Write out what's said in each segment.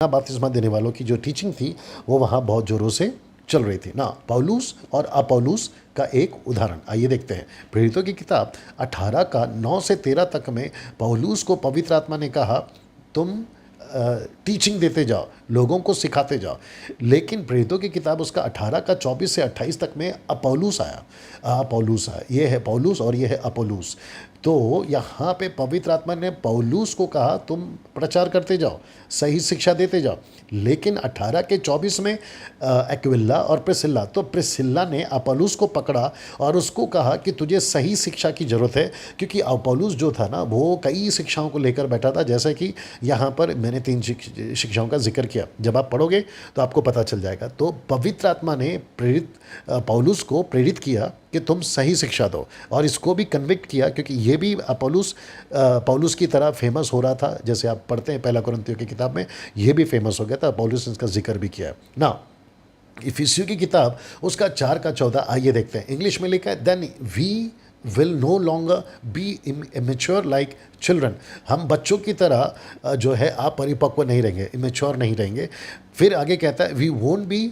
बपतिस्मा देने वालों की जो टीचिंग थी वो वहाँ बहुत ज़ोरों से चल रही थी ना। पौलुस और अपौलुस का एक उदाहरण आइए देखते हैं। प्रेरितों की किताब 18 का 9 से 13 तक में पौलुस को पवित्र आत्मा ने कहा तुम टीचिंग देते जाओ, लोगों को सिखाते जाओ। लेकिन प्रेरितों की किताब उसका 18 का 24 से 28 तक में अपौलुस आया। अपौलुस आया, ये है पौलुस और ये है अपोलुस। तो यहाँ पे पवित्र आत्मा ने पौलुस को कहा तुम प्रचार करते जाओ, सही शिक्षा देते जाओ। लेकिन 18 के 24 में एक्विला और प्रिसिल्ला, तो प्रिसिल्ला ने अपोलुस को पकड़ा और उसको कहा कि तुझे सही शिक्षा की ज़रूरत है, क्योंकि अपोलुस जो था ना वो कई शिक्षाओं को लेकर बैठा था। जैसे कि यहाँ पर मैंने 3 शिक्षाओं का जिक्र किया, जब आप पढ़ोगे तो आपको पता चल जाएगा। तो पवित्र आत्मा ने पौलुस को प्रेरित किया कि तुम सही शिक्षा दो, और इसको भी कन्विक्ट किया, क्योंकि ये भी पौलुस की तरह फेमस हो रहा था। जैसे आप पढ़ते हैं पहला कुरिन्थियों की किताब में, ये भी फेमस हो गया था, पौलुस ने इसका जिक्र भी किया है ना। इफिसियों की किताब उसका 4 का 14 आइए देखते हैं। इंग्लिश में लिखा है then we will no longer be immature like children. हम बच्चों की तरह जो है आप परिपक्व नहीं रहेंगे, इमेच्योर नहीं रहेंगे। फिर आगे कहता है we won't be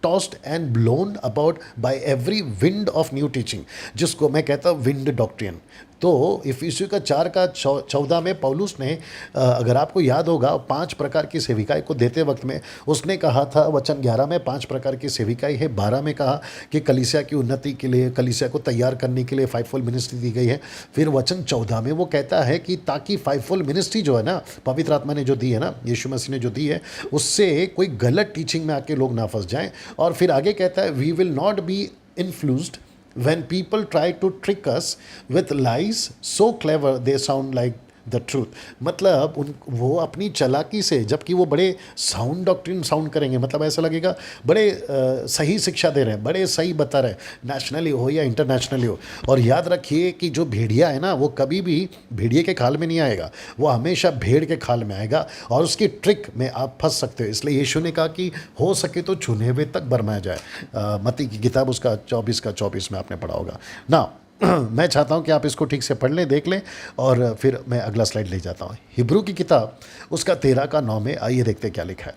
tossed and blown about by every wind of new teaching, जिसको मैं कहता हूँ विंड डॉक्ट्रिन। तो इफिसियों का 4 का 14 में पौलुस ने अगर आपको याद होगा 5 प्रकार की सेविकाई को देते वक्त में उसने कहा था, वचन 11 में 5 प्रकार की सेविकाई है, 12 में कहा कि कलीसिया की उन्नति के लिए, कलीसिया को तैयार करने के लिए फाइवफोल्ड मिनिस्ट्री दी गई है। फिर वचन 14 में वो कहता है कि ताकि फाइवफोल्ड मिनिस्ट्री जो है ना, पवित्र आत्मा ने जो दी है ना, यीशु मसीह ने जो दी है, उससे कोई गलत टीचिंग में आके लोग ना फंस जाएं। और फिर आगे कहता है we will not be influenced when people try to trick us with lies so clever they sound like the truth. मतलब वो अपनी चालाकी से, जबकि वो बड़े साउंड डॉक्ट्रिन साउंड करेंगे, मतलब ऐसा लगेगा बड़े सही शिक्षा दे रहे हैं, बड़े सही बता रहे हैं, नेशनली हो या इंटरनेशनली हो। और याद रखिए कि जो भेड़िया है ना, वो कभी भी भेड़िए के खाल में नहीं आएगा, वो हमेशा भेड़ के खाल में आएगा, और उसकी ट्रिक में आप फंस सकते हो। इसलिए यीशु ने कहा कि हो सके तो छूने हुए तक बरमाया जाए। मत्ती की किताब उसका 24 का 24 में आपने पढ़ा होगा ना। मैं चाहता हूं कि आप इसको ठीक से पढ़ लें, देख लें, और फिर मैं अगला स्लाइड ले जाता हूं। हिब्रू की किताब उसका 13 का 9 में आइए देखते क्या लिखा है।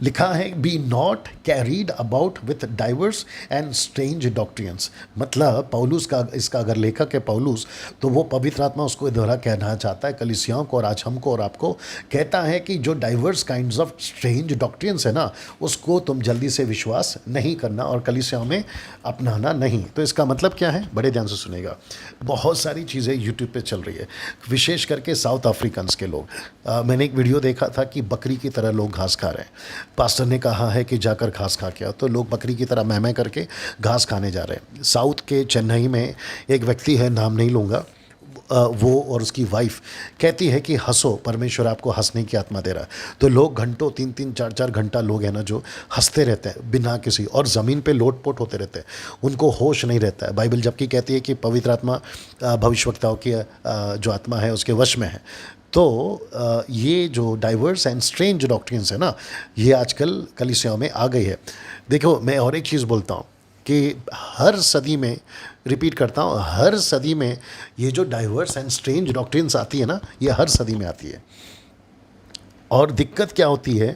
लिखा है be not carried about with divers and strange doctrines. मतलब पौलुस का, इसका अगर लेखक है पौलुस, तो वो पवित्र आत्मा उसको द्वारा कहना चाहता है कलीसियाओं को और आज हमको और आपको, कहता है कि जो डाइवर्स काइंड्स ऑफ स्ट्रेंज डॉक्ट्रियंस है ना, उसको तुम जल्दी से विश्वास नहीं करना और कलीसियाओं में अपनाना नहीं। तो इसका मतलब क्या है, बड़े ध्यान से सुनेगा। बहुत सारी चीज़ें यूट्यूब पे चल रही है, विशेष करके साउथ अफ्रीकन्स के लोग। मैंने एक वीडियो देखा था कि बकरी की तरह लोग घास खा रहे हैं। पास्टर ने कहा है कि जाकर घास खा के आओ, तो लोग बकरी की तरह मैं करके घास खाने जा रहे हैं। साउथ के चेन्नई में एक व्यक्ति है, नाम नहीं लूँगा, वो और उसकी वाइफ कहती है कि हंसो, परमेश्वर आपको हंसने की आत्मा दे रहा है। तो लोग घंटों 3-3 4-4 घंटा लोग हैं ना जो हंसते रहते हैं बिना किसी, और ज़मीन पे लोटपोट होते रहते हैं, उनको होश नहीं रहता है। बाइबल जबकि कहती है कि पवित्र आत्मा भविष्यवक्ताओं की जो आत्मा है उसके वश में है। तो ये जो डाइवर्स एंड स्ट्रेंज डॉक्ट्रिन्स है ना, ये आजकल कलीसियाओं में आ गई है। देखो, मैं और एक चीज़ बोलता हूँ कि हर सदी में, रिपीट करता हूँ, हर सदी में ये जो डाइवर्स एंड स्ट्रेंज डॉक्ट्रिन्स आती है ना, ये हर सदी में आती है। और दिक्कत क्या होती है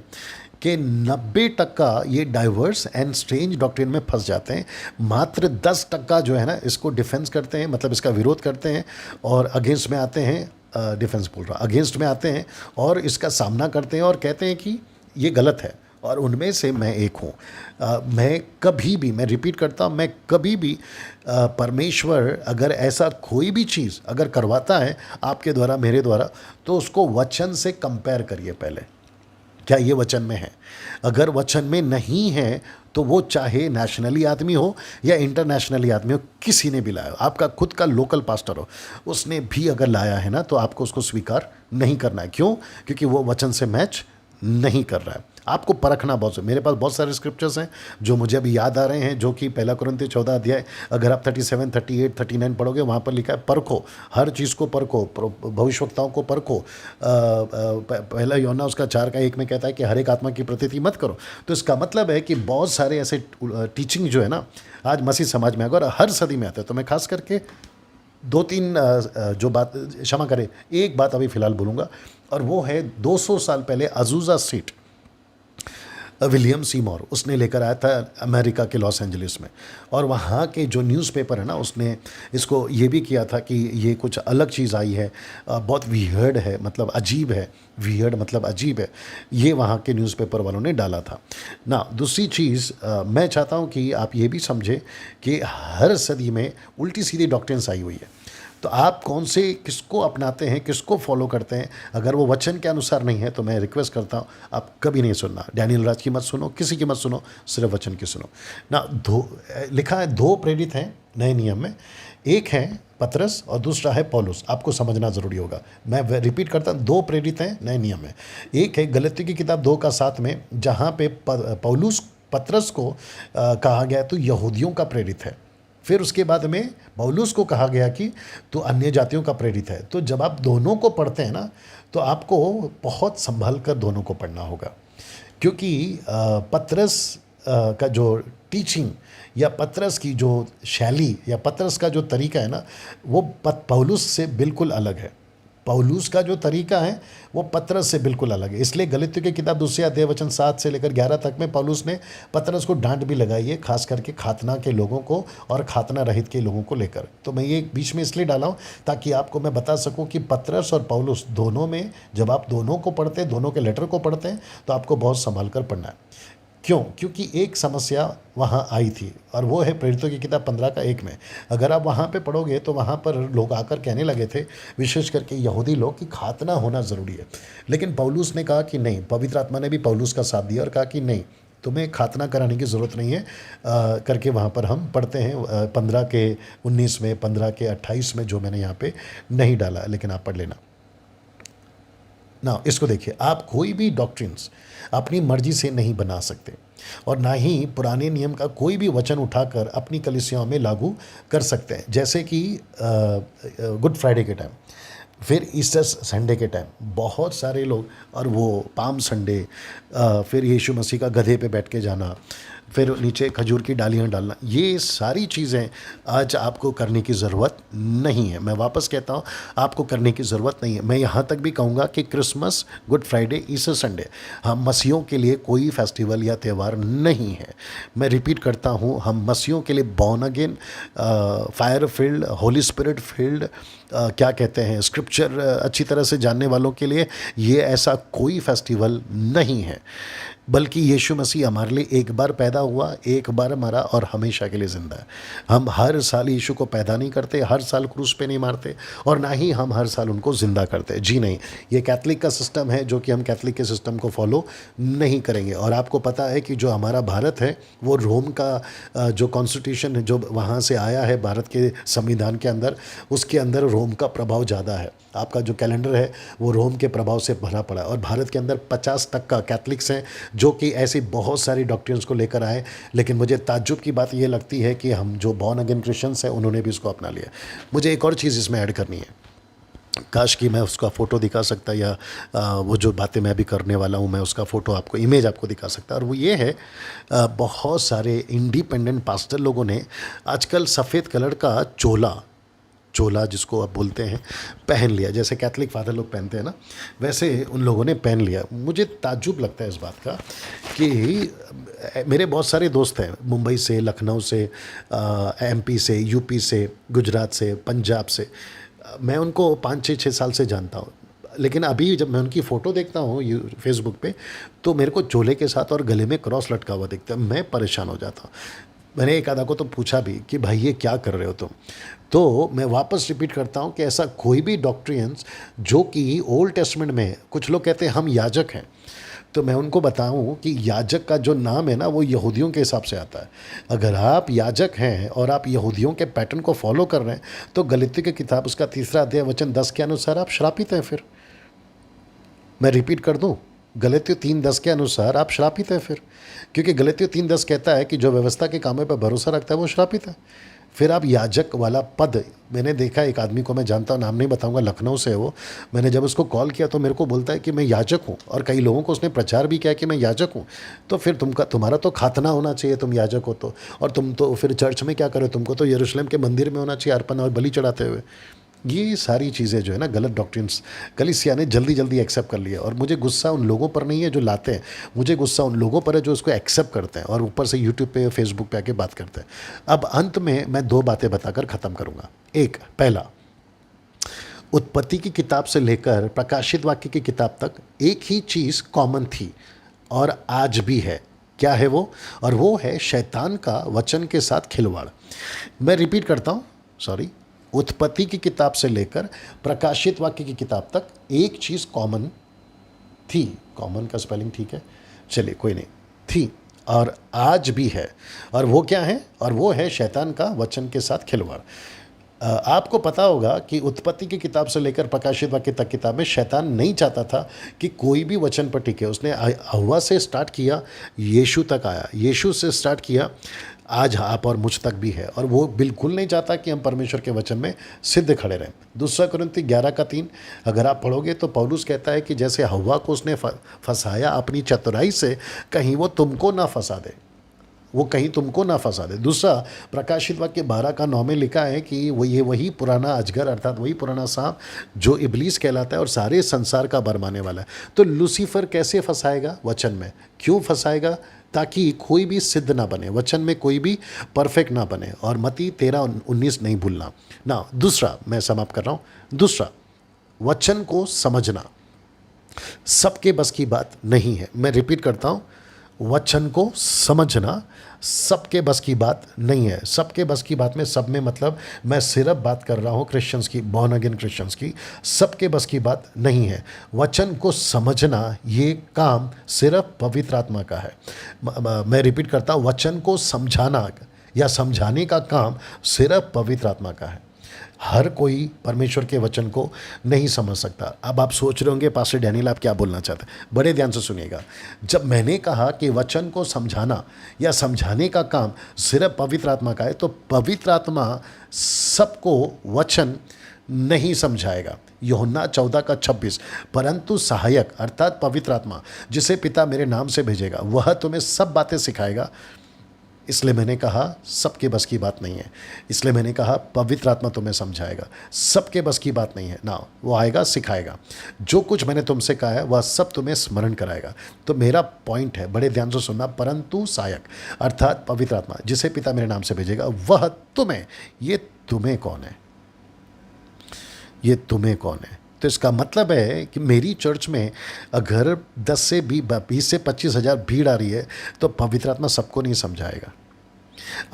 कि 90% ये डाइवर्स एंड स्ट्रेंज डॉक्ट्रिन में फंस जाते हैं। मात्र 10% जो है ना इसको डिफेंस करते हैं, मतलब इसका विरोध करते हैं और अगेंस्ट में आते हैं, डिफेंस बोल रहा, अगेंस्ट में आते हैं और इसका सामना करते हैं और कहते हैं कि ये गलत है। और उनमें से मैं एक हूँ। मैं कभी भी, मैं रिपीट करता हूँ, मैं कभी भी परमेश्वर अगर ऐसा कोई भी चीज़ अगर करवाता है आपके द्वारा, मेरे द्वारा, तो उसको वचन से कंपेयर करिए पहले, क्या ये वचन में है। अगर वचन में नहीं है तो वो चाहे नेशनली आदमी हो या इंटरनेशनली आदमी हो, किसी ने भी लाया हो, आपका खुद का लोकल पास्टर हो, उसने भी अगर लाया है ना, तो आपको उसको स्वीकार नहीं करना है। क्यों? क्योंकि वो वचन से मैच नहीं कर रहा है। आपको परखना बहुत, मेरे पास बहुत सारे स्क्रिप्चर्स हैं जो मुझे अभी याद आ रहे हैं, जो कि पहला कुरिन्थियों 14 अध्याय, अगर आप 37, 38, 39 पढ़ोगे, वहाँ पर लिखा है परखो, हर चीज़ को परखो, भविष्यवक्ताओं को परखो। पहला यूहन्ना उसका 4 का 1 में कहता है कि हर एक आत्मा की प्रतीति मत करो। तो इसका मतलब है कि बहुत सारे ऐसे टीचिंग जो है ना आज मसीह समाज में अगर हर सदी में आते हैं। तो मैं खास करके 2-3 जो बात, क्षमा करें, एक बात अभी फ़िलहाल बोलूँगा और वो है 200 साल पहले अजूज़ा स्ट्रीट। विलियम सीमोर उसने लेकर आया था अमेरिका के लॉस एंजलिस में, और वहाँ के जो न्यूज़पेपर है ना, उसने इसको ये भी किया था कि ये कुछ अलग चीज़ आई है, बहुत वियर्ड है, मतलब अजीब है, वियर्ड मतलब अजीब है, ये वहाँ के न्यूज़पेपर वालों ने डाला था ना। दूसरी चीज़ मैं चाहता हूँ कि आप ये भी समझें कि हर सदी में उल्टी सीधी डॉक्ट्रिन्स आई हुई है, तो आप कौन से किसको अपनाते हैं, किसको फॉलो करते हैं। अगर वो वचन के अनुसार नहीं है तो मैं रिक्वेस्ट करता हूँ आप कभी नहीं सुनना। डैनियल राज की मत सुनो, किसी की मत सुनो, सिर्फ वचन की सुनो ना। लिखा है 2 प्रेरित हैं नए नियम में, एक है पतरस और दूसरा है पौलुस। आपको समझना ज़रूरी होगा, मैं रिपीट करता हूँ, 2 प्रेरित हैं नए नियम में। एक है गलतियों की किताब 2:7 में, जहाँ पे पौलुस पतरस को कहा गया तो यहूदियों का प्रेरित है। फिर उसके बाद में पौलुस को कहा गया कि तो अन्य जातियों का प्रेरित है। तो जब आप दोनों को पढ़ते हैं ना, तो आपको बहुत संभल कर दोनों को पढ़ना होगा, क्योंकि पतरस का जो टीचिंग या पतरस की जो शैली या पतरस का जो तरीका है ना, वो पौलुस से बिल्कुल अलग है। पौलुस का जो तरीका है वो पतरस से बिल्कुल अलग है। इसलिए गलातियों की किताब 2 अध्याय वचन 7 से लेकर 11 तक में पौलुस ने पतरस को डांट भी लगाई है, खास करके खातना के लोगों को और खातना रहित के लोगों को लेकर। तो मैं ये बीच में इसलिए डाला हूँ ताकि आपको मैं बता सकूँ कि पतरस और पौलुस दोनों में, जब आप दोनों को पढ़ते हैं, दोनों के लेटर को पढ़ते हैं, तो आपको बहुत संभाल कर पढ़ना है। क्यों? क्योंकि एक समस्या वहाँ आई थी, और वो है प्रेरितों की किताब 15:1 में। अगर आप वहाँ पे पढ़ोगे तो वहाँ पर लोग आकर कहने लगे थे, विशेष करके यहूदी लोग, कि खातना होना ज़रूरी है। लेकिन पौलुस ने कहा कि नहीं, पवित्र आत्मा ने भी पौलुस का साथ दिया और कहा कि नहीं, तुम्हें खातना कराने की ज़रूरत नहीं है, करके वहाँ पर हम पढ़ते हैं 15:19 में, 15:28 में, जो मैंने यहाँ पे नहीं डाला, लेकिन आप पढ़ लेना ना। इसको देखिए, आप कोई भी डॉक्ट्रिन्स अपनी मर्जी से नहीं बना सकते, और ना ही पुराने नियम का कोई भी वचन उठाकर अपनी कलीसियाओं में लागू कर सकते हैं। जैसे कि गुड फ्राइडे के टाइम, फिर ईस्टर संडे के टाइम बहुत सारे लोग, और वो पाम संडे, फिर यीशु मसीह का गधे पे बैठ के जाना, फिर नीचे खजूर की डालियाँ डालना, ये सारी चीज़ें आज आपको करने की ज़रूरत नहीं है। मैं वापस कहता हूँ, आपको करने की ज़रूरत नहीं है। मैं यहाँ तक भी कहूँगा कि Christmas, good Friday, Easter Sunday हम मसीहों के लिए कोई फेस्टिवल या त्यौहार नहीं है। मैं रिपीट करता हूँ, हम मसीहों के लिए born again, fire field, Holi spirit field, क्या कहते हैं, स्क्रिप्चर अच्छी तरह से जानने वालों के लिए ये ऐसा कोई फेस्टिवल नहीं है, बल्कि यीशु मसीह हमारे लिए एक बार पैदा हुआ, एक बार मरा और हमेशा के लिए ज़िंदा है। हम हर साल यीशु को पैदा नहीं करते, हर साल क्रूस पे नहीं मारते, और ना ही हम हर साल उनको ज़िंदा करते। जी नहीं, ये कैथलिक का सिस्टम है, जो कि हम कैथलिक के सिस्टम को फॉलो नहीं करेंगे। और आपको पता है कि जो हमारा भारत है, वो रोम का जो कॉन्स्टिट्यूशन है, जो वहाँ से आया है भारत के संविधान के अंदर, उसके अंदर रोम का प्रभाव ज़्यादा है। आपका जो कैलेंडर है वो रोम के प्रभाव से भरा पड़ा है, और भारत के अंदर 50% कैथलिक्स हैं जो कि ऐसी बहुत सारी डॉक्ट्रिन्स को लेकर आए। लेकिन मुझे ताज्जुब की बात ये लगती है कि हम जो बॉर्न अगेन क्रिश्चियंस हैं, उन्होंने भी इसको अपना लिया। मुझे एक और चीज़ इसमें ऐड करनी है, काश कि मैं उसका फ़ोटो दिखा सकता, या वो जो बातें मैं अभी करने वाला हूँ, मैं उसका फ़ोटो आपको, इमेज आपको दिखा सकता। और वो ये है, बहुत सारे इंडिपेंडेंट पास्टर लोगों ने आजकल सफ़ेद कलर का चोला जिसको आप बोलते हैं, पहन लिया। जैसे कैथलिक फादर लोग पहनते हैं ना, वैसे उन लोगों ने पहन लिया। मुझे ताज्जुब लगता है इस बात का कि मेरे बहुत सारे दोस्त हैं, मुंबई से, लखनऊ से, एमपी से, यूपी से, गुजरात से, पंजाब से। मैं उनको 5-6 साल से जानता हूँ, लेकिन अभी जब मैं उनकी फ़ोटो देखता हूँ फेसबुक पे, तो मेरे को चोले के साथ और गले में क्रॉस लटका हुआ दिखता है। मैं परेशान हो जाता हूँ। मैंने एक आधा को तो पूछा भी कि भाई ये क्या कर रहे हो तुम। तो मैं वापस रिपीट करता हूँ कि ऐसा कोई भी डॉक्ट्रियंस जो कि ओल्ड टेस्टमेंट में, कुछ लोग कहते हैं हम याजक हैं, तो मैं उनको बताऊं कि याजक का जो नाम है ना, वो यहूदियों के हिसाब से आता है। अगर आप याजक हैं और आप यहूदियों के पैटर्न को फॉलो कर रहे हैं, तो गलातियों की किताब उसका 3 अध्याय वचन 10 के अनुसार आप श्रापित हैं। फिर मैं रिपीट कर दूं, गलातियों 3:10 के अनुसार आप श्रापित हैं फिर, क्योंकि गलातियों 3:10 कहता है कि जो व्यवस्था के कामों पर भरोसा रखता है वो श्रापित है। फिर आप याजक वाला पद, मैंने देखा एक आदमी को, मैं जानता हूँ, नाम नहीं बताऊंगा, लखनऊ से है वो। मैंने जब उसको कॉल किया तो मेरे को बोलता है कि मैं याजक हूँ, और कई लोगों को उसने प्रचार भी किया कि मैं याजक हूँ। तो फिर तुम्हारा तो खातना होना चाहिए, तुम याजक हो तो, और तुम तो फिर चर्च में क्या करो, तुमको तो यरूशलेम के मंदिर में होना चाहिए अर्पण और बलि चढ़ाते हुए। ये सारी चीज़ें जो है ना गलत डॉक्ट्रिन्स कलीसिया ने जल्दी जल्दी एक्सेप्ट कर लिया। और मुझे गुस्सा उन लोगों पर नहीं है जो लाते हैं, मुझे गुस्सा उन लोगों पर है जो इसको एक्सेप्ट करते हैं और ऊपर से यूट्यूब पे फेसबुक पे आके बात करते हैं। अब अंत में मैं दो बातें बताकर ख़त्म करूँगा। एक, पहला, उत्पत्ति की किताब से लेकर प्रकाशित वाक्य की किताब तक एक ही चीज़ कॉमन थी और आज भी है। क्या है वो? और वो है शैतान का वचन के साथ खिलवाड़। मैं रिपीट करता हूँ, सॉरी। उत्पत्ति की किताब से लेकर प्रकाशित वाक्य की किताब तक एक चीज़ कॉमन थी। कॉमन का स्पेलिंग ठीक है, चलिए कोई नहीं, थी और आज भी है। और वो क्या है? और वो है शैतान का वचन के साथ खिलवाड़। आपको पता होगा कि उत्पत्ति की किताब से लेकर प्रकाशित वाक्य तक किताब में शैतान नहीं चाहता था कि कोई भी वचन पर टिके। उसने हव्वा से स्टार्ट किया, यीशु तक आया, यीशु से स्टार्ट किया, आज आप और मुझ तक भी है। और वो बिल्कुल नहीं चाहता कि हम परमेश्वर के वचन में सिद्ध खड़े रहें। दूसरा कुरिन्थी 11:3 अगर आप पढ़ोगे तो पौलुस कहता है कि जैसे हव्वा को उसने फंसाया अपनी चतुराई से, कहीं वो तुमको ना फंसा दे, वो कहीं तुमको ना फंसा दे। दूसरा, प्रकाशित वाक्य 12:9 में लिखा है कि वो ये वही पुराना अजगर अर्थात वही पुराना सांप जो इब्लीस कहलाता है और सारे संसार का बरमाने वाला है। तो लूसीफर कैसे फंसाएगा वचन में? क्यों फंसाएगा? ताकि कोई भी सिद्ध ना बने, वचन में कोई भी परफेक्ट ना बने। और मत्ती 13:19 नहीं भूलना ना। दूसरा, मैं समाप्त कर रहा हूँ। दूसरा, वचन को समझना सबके बस की बात नहीं है। मैं रिपीट करता हूँ, वचन को समझना सबके बस की बात नहीं है। सबके बस की बात में, सब में मतलब मैं सिर्फ बात कर रहा हूँ क्रिश्चियंस की, बॉर्न अगेन क्रिश्चियंस की। सबके बस की बात नहीं है। वचन को समझना ये काम सिर्फ पवित्र आत्मा का है। मैं रिपीट करता हूँ, वचन को समझाना या समझाने का काम सिर्फ पवित्र आत्मा का है। हर कोई परमेश्वर के वचन को नहीं समझ सकता। अब आप सोच रहे होंगे पास्टर डैनियल आप क्या बोलना चाहते हैं? बड़े ध्यान से सुनिएगा। जब मैंने कहा कि वचन को समझाना या समझाने का काम सिर्फ पवित्र आत्मा का है, तो पवित्र आत्मा सबको वचन नहीं समझाएगा। यूहन्ना 14:26 परंतु सहायक अर्थात पवित्र आत्मा जिसे पिता मेरे नाम से भेजेगा वह तुम्हें सब बातें सिखाएगा। इसलिए मैंने कहा सबके बस की बात नहीं है। इसलिए मैंने कहा पवित्र आत्मा तुम्हें समझाएगा। सबके बस की बात नहीं है ना, वो आएगा सिखाएगा। जो कुछ मैंने तुमसे कहा है वह सब तुम्हें स्मरण कराएगा। तो मेरा पॉइंट है, बड़े ध्यान से सुनना, परंतु सहायक अर्थात पवित्र आत्मा जिसे पिता मेरे नाम से भेजेगा वह तुम्हें, ये तुम्हें कौन है? ये तुम्हें कौन है? तो इसका मतलब है कि मेरी चर्च में अगर 10 से 20 से 25 हज़ार भीड़ आ रही है तो पवित्र आत्मा सबको नहीं समझाएगा।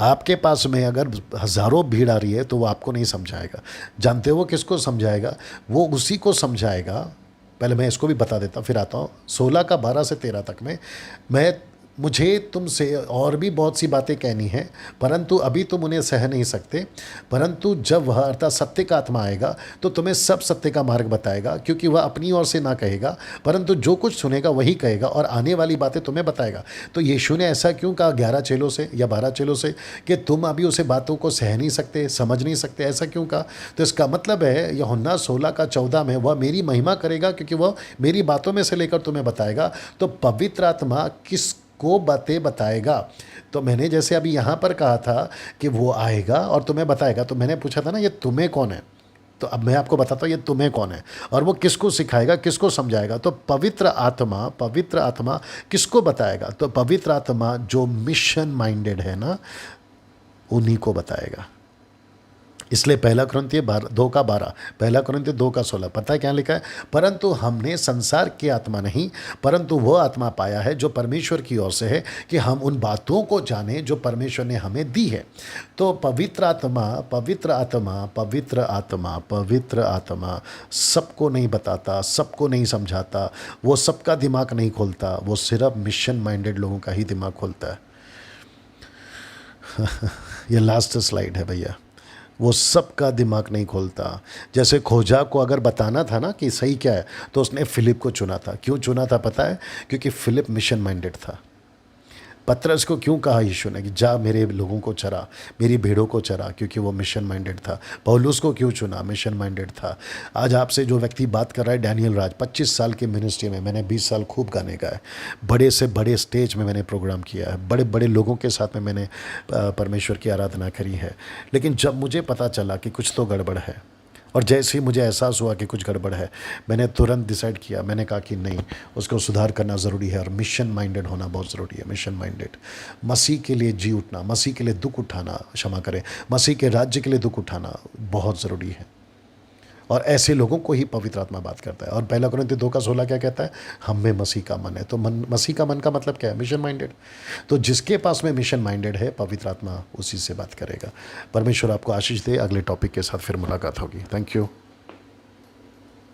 आपके पास में अगर हज़ारों भीड़ आ रही है तो वो आपको नहीं समझाएगा। जानते हो वो किसको समझाएगा? वो उसी को समझाएगा। पहले मैं इसको भी बता देता हूँ फिर आता हूँ। 16:12 से 13 तक में मुझे तुमसे और भी बहुत सी बातें कहनी हैं, परंतु अभी तुम उन्हें सह नहीं सकते। परंतु जब वह अर्थात सत्य का आत्मा आएगा तो तुम्हें सब सत्य का मार्ग बताएगा, क्योंकि वह अपनी ओर से ना कहेगा परंतु जो कुछ सुनेगा वही कहेगा और आने वाली बातें तुम्हें बताएगा। तो यीशु ने ऐसा क्यों कहा 11 चेलों से या 12 चेलों से कि तुम अभी उसे बातों को सह नहीं सकते, समझ नहीं सकते? ऐसा क्यों कहा? तो इसका मतलब है यूहन्ना 16:14 में वह मेरी महिमा करेगा क्योंकि वह मेरी बातों में से लेकर तुम्हें बताएगा। तो पवित्र आत्मा किस को बातें बताएगा? तो मैंने जैसे अभी यहाँ पर कहा था कि वो आएगा और तुम्हें बताएगा, तो मैंने पूछा था ना ये तुम्हें कौन है? तो अब मैं आपको बताता हूँ ये तुम्हें कौन है और वो किसको सिखाएगा, किसको समझाएगा। तो पवित्र आत्मा किसको बताएगा? तो पवित्र आत्मा जो मिशन माइंडेड है ना, उन्हीं को बताएगा। इसलिए 1 कुरिन्थियों 2:12, 1 कुरिन्थियों 2:16 पता है क्या लिखा है? परंतु हमने संसार की आत्मा नहीं परंतु वह आत्मा पाया है जो परमेश्वर की ओर से है, कि हम उन बातों को जानें जो परमेश्वर ने हमें दी है। तो पवित्र आत्मा सबको नहीं बताता, सबको नहीं समझाता, वो सबका दिमाग नहीं खोलता, वो सिर्फ मिशन माइंडेड लोगों का ही दिमाग खोलता है। ये लास्ट स्लाइड है भैया। वो सबका दिमाग नहीं खोलता। जैसे खोजा को अगर बताना था ना कि सही क्या है, तो उसने फिलिप को चुना था। क्यों चुना था पता है? क्योंकि फिलिप मिशन माइंडेड था। पतरस को क्यों कहा यीशु ने कि जा मेरे लोगों को चरा, मेरी भेड़ों को चरा? क्योंकि वो मिशन माइंडेड था। पौलुस को क्यों चुना? मिशन माइंडेड था। आज आपसे जो व्यक्ति बात कर रहा है डैनियल राज, 25 साल की मिनिस्ट्री में मैंने 20 साल खूब गाने गाए, बड़े से बड़े स्टेज में मैंने प्रोग्राम किया है, बड़े बड़े लोगों के साथ में मैंने परमेश्वर की आराधना करी है। लेकिन जब मुझे पता चला कि कुछ तो गड़बड़ है, और जैसे ही मुझे एहसास हुआ कि कुछ गड़बड़ है, मैंने तुरंत डिसाइड किया, मैंने कहा कि नहीं, उसको सुधार करना ज़रूरी है और मिशन माइंडेड होना बहुत ज़रूरी है। मिशन माइंडेड, मसीह के लिए जी उठना, मसीह के लिए दुख उठाना, क्षमा करें, मसीह के राज्य के लिए दुख उठाना बहुत ज़रूरी है। और ऐसे लोगों को ही पवित्र आत्मा बात करता है। और पहला कुरिन्थियों 2:16 क्या कहता है? हम में मसीह का मन है। तो मन, मसीह का मन का मतलब क्या है? Mission minded. तो जिसके पास में मिशन माइंडेड है, पवित्र आत्मा उसी से बात करेगा। परमेश्वर आपको आशीष दे। अगले टॉपिक के साथ फिर मुलाकात होगी। Thank you.